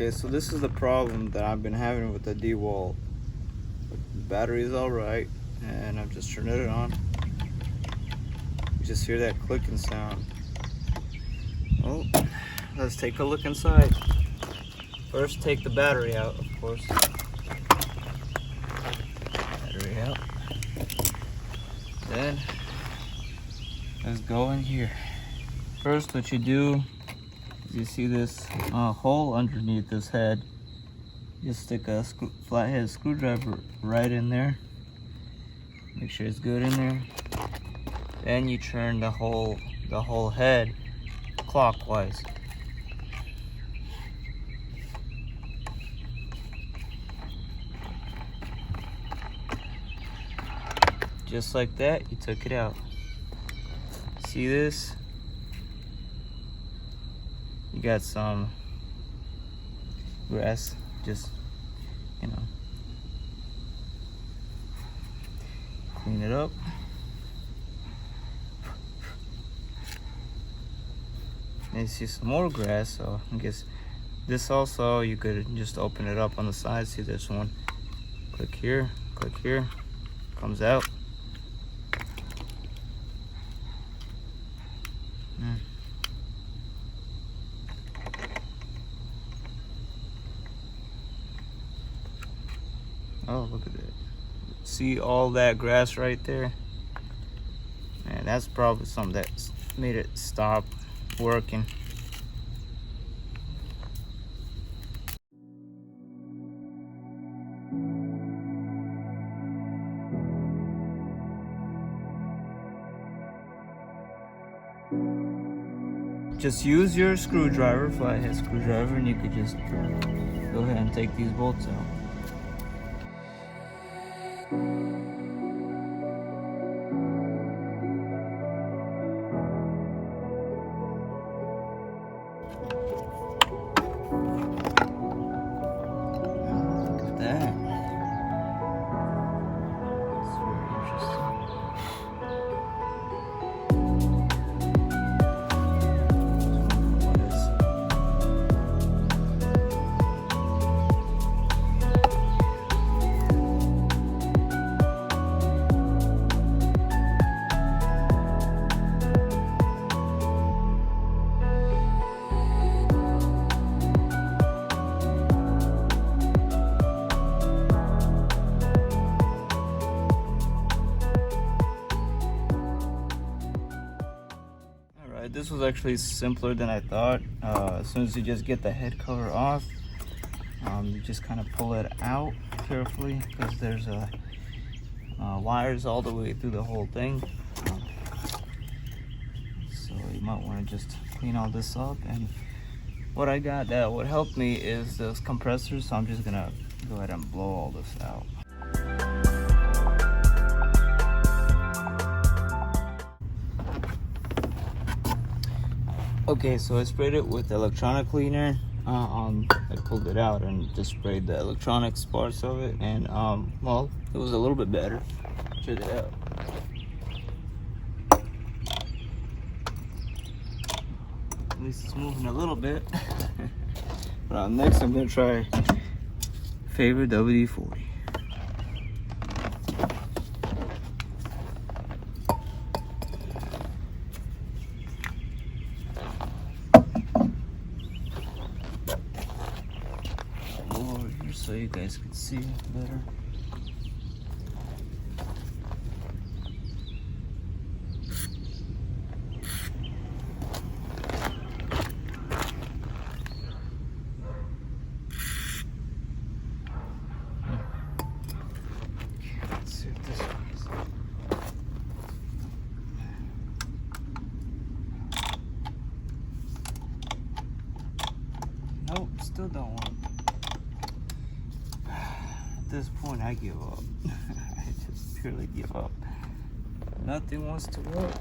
Okay, so this is the problem that I've been having with the Dewalt. The battery is alright, and I'm just turning it on. You just hear that clicking sound. Oh, let's take a look inside. First, take the battery out, of course. Battery out. Then, let's go in here. First, what you do, you see this hole underneath this head. You stick a flathead screwdriver right in there. Make sure it's good in there. Then you turn the whole head clockwise. Just like that, you took it out. See this? You got some grass, just, you know, clean it up. And you see some more grass, so I guess this also, you could just open it up on the side. See this one? Click here, comes out. Oh, look at that. See all that grass right there? Man, that's probably something that made it stop working. Just use your screwdriver, flathead screwdriver, and you could just go ahead and take these bolts out. This was actually simpler than I thought. As soon as you just get the head cover off, you just kind of pull it out carefully, because there's wires all the way through the whole thing. So you might want to just clean all this up. And what I got that would help me is those compressors, so I'm just gonna go ahead and blow all this out. Okay, so I sprayed it with electronic cleaner. I pulled it out and just sprayed the electronics parts of it, and well, it was a little bit better. Check it out. At least it's moving a little bit. But next I'm gonna try Faber WD-40. So you guys can see better. Let's see what this one is. Nope, still don't want it. At this point, I give up. I just purely give up. Nothing wants to work.